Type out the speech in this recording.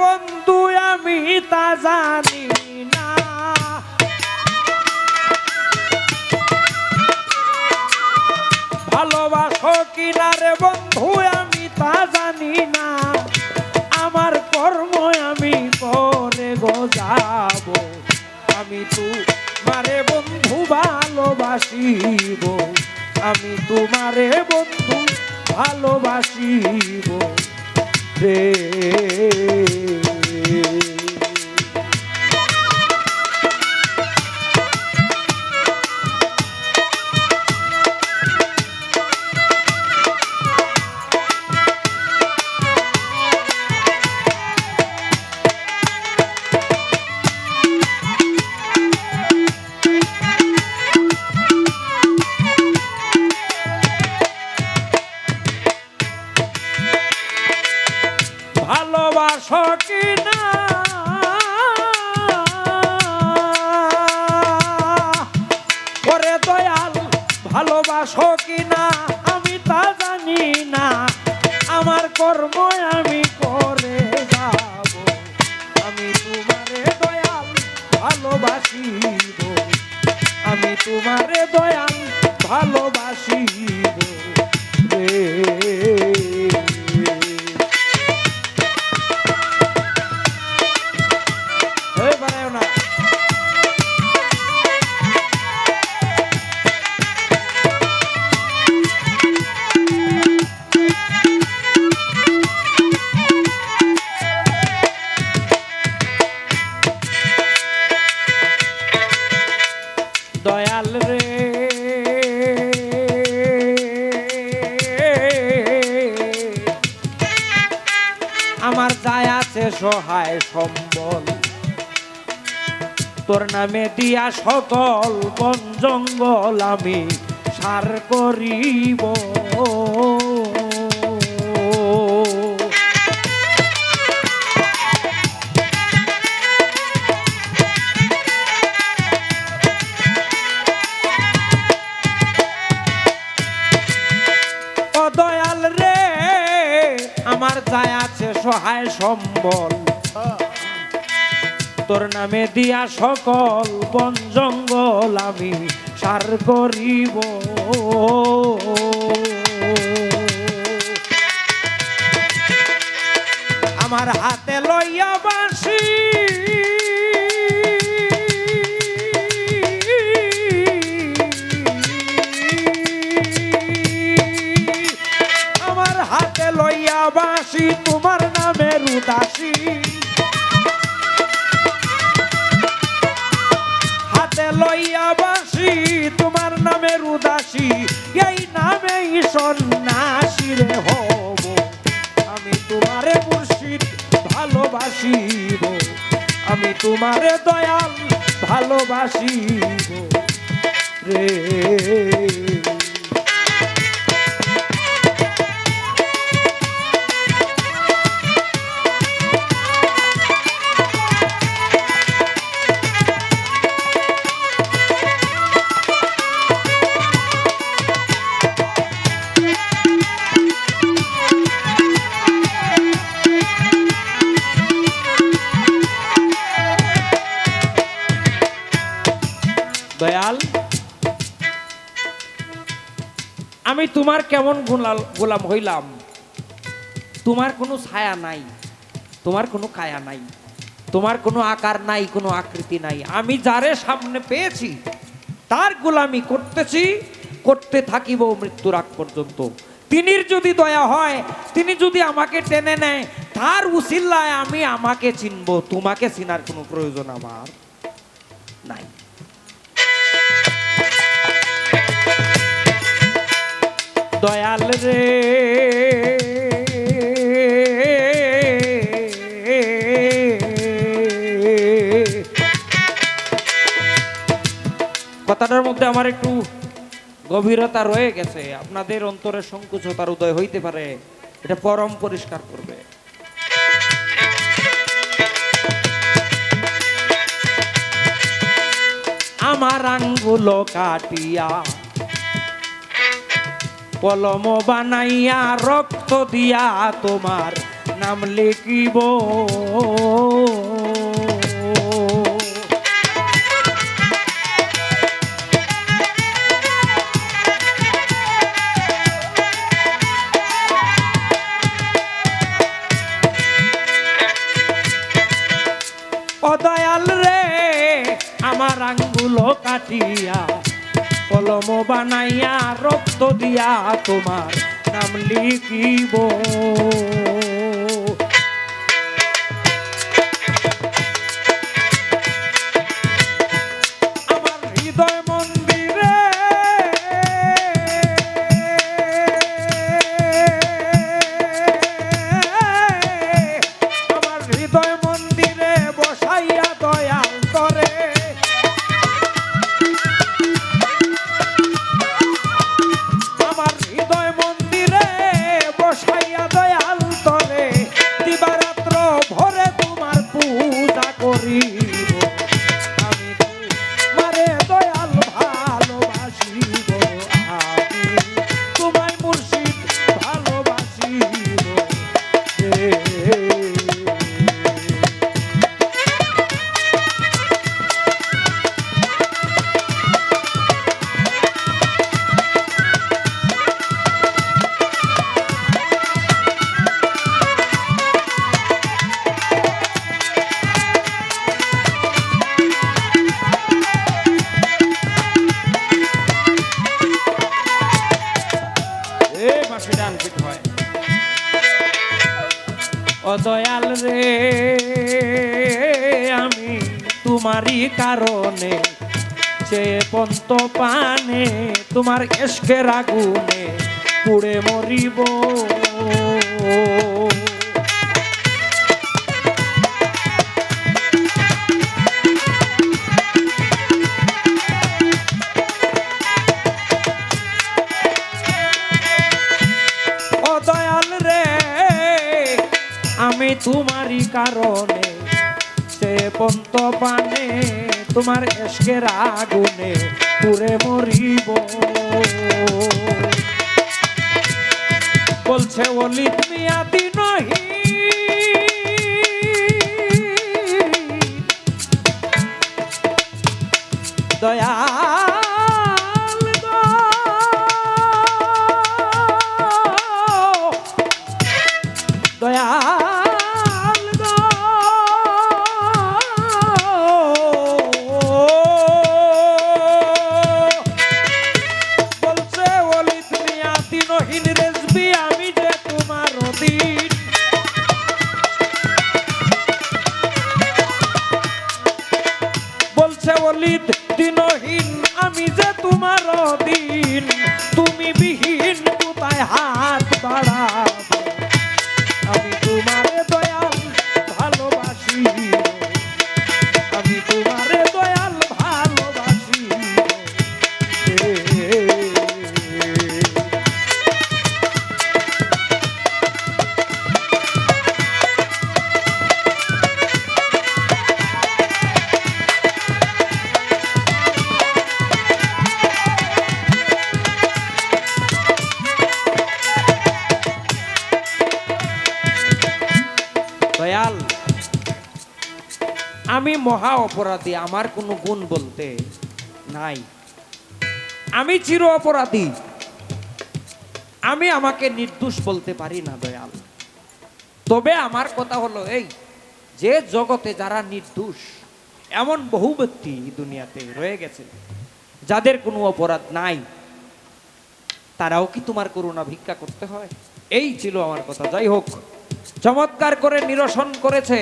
বন্ধু আমি তা জানি না, ভালোবাসো কিনা রে বন্ধু আমি তা জানি না, আমার কর্ম আমি করে গো যাব, আমি তোমারে বন্ধু ভালোবাসিব, আমি তোমারে বন্ধু ভালোবাসিব রে। ভালোবাসো কিনা ওরে দয়াল, ভালোবাসো কিনা আমি তা জানি না, আমার কর্ম আমি করে যাব, আমি তোমারে দয়াল ভালোবাসিব, আমি তোমারে দয়াল ভালোবাসিব রে। দয়াল রে আমার যায় আছে সহায় সম্বল, তোর নামে দিয়া সকল বন জঙ্গল আমি সার করিব, দয়াল রে আমার যায় আছে সহায় সম্বল, তোর নামে দিয়া সকল বন জঙ্গল আমি সার করিব, আমার হাতে লইয়া বাঁশি লইয়া বাঁশি তোমার নামের উদাসী, হাতে লইয়া বাঁশি তোমার নামের উদাসী, এই নামেই সন্ন্যাসী রে হব, আমি তোমারে মুর্শিদ ভালোবাসিব, আমি তোমারে দয়াল ভালোবাসিব রে। দয়াল আমি তোমার কেমন গোলাম হইলাম, তোমার কোনো ছায়া নাই, তোমার কোনো কায়া নাই, তোমার কোনো আকার নাই, কোনো আকৃতি নাই, আমি যারে সামনে পেয়েছি তার গোলামি করতেছি, করতে থাকিব মৃত্যুর আগ পর্যন্ত। তিনির যদি দয়া হয়, তিনি যদি আমাকে টেনে নেয়, তার উসিলায় আমি আমাকে চিনব, তোমাকে চিনার কোনো প্রয়োজন আমার নাই। দয়াল রে কথাটার মধ্যে আমার একটু গভীরতা রয়ে গেছে, আপনাদের অন্তরে সংকুচতার উদয় হইতে পারে, এটা পরম পরিষ্কার করবে। আমার আঙ্গুল কাটিয়া কলম বানাইয়া রক্ত দিয়া তোমার নাম লিখিব। ও দয়াল রে আমার আঙ্গুল কাটিয়া কলম বানাইয়া রক্ত দিয়া তোমার নাম লিখিব। আমার হৃদয় মন্দিরে আমার হৃদয় মন্দিরে বসাইয়া দয়াল তরে আমার হৃদয় মন্দিরে বসাইয়া দয়াল তরে দিবারাত্র ভরে তোমার পূজা করিব। আমি তোমারে দয়াল ভালোবাসিব, আমি তোমায় মুর্শিদ ভালোবাসিব রে। ও দয়াল রে আমি তোমারই কারণে সে পন্ত পানে তোমার এসকের আগুনে পুড়ে মরিব। ও দয়াল রে আমি তোমারই কারণে সে পন্ত পানে তোমার এসকের আগুনে পুড়ে মরিব। বলছে ওলিদ মিয়া দিনহি দয়াল গো দয়াল গো বলছে ওলিদ মিয়া দিনহীন রেজবি আমি যে তোমার অধীন। বলছে ওলিদ দিনহীন আমি যে তোমার অধীন, তুমি বিহীন কোথায় হাত বাড়াবো। আমি তোমারে দয়াল ভালোবাসি, আমি তোমারে দয়াল ভালোবাসি রে। দয়াল আমি মহা অপরাধী, আমার কোনো গুণ বলতে নাই, আমি চির অপরাধী, আমি আমাকে নির্দোষ বলতে পারি না দয়াল। তবে আমার কথা হলো এই যে জগতে যারা নির্দোষ এমন বহু ব্যক্তি দুনিয়াতে রয়ে গেছে যাদের কোনো অপরাধ নাই, তারাও কি তোমার করুণা ভিক্ষা করতে হয়? এই ছিল আমার কথা। যাই হোক, চমৎকার করে নিরসন করেছে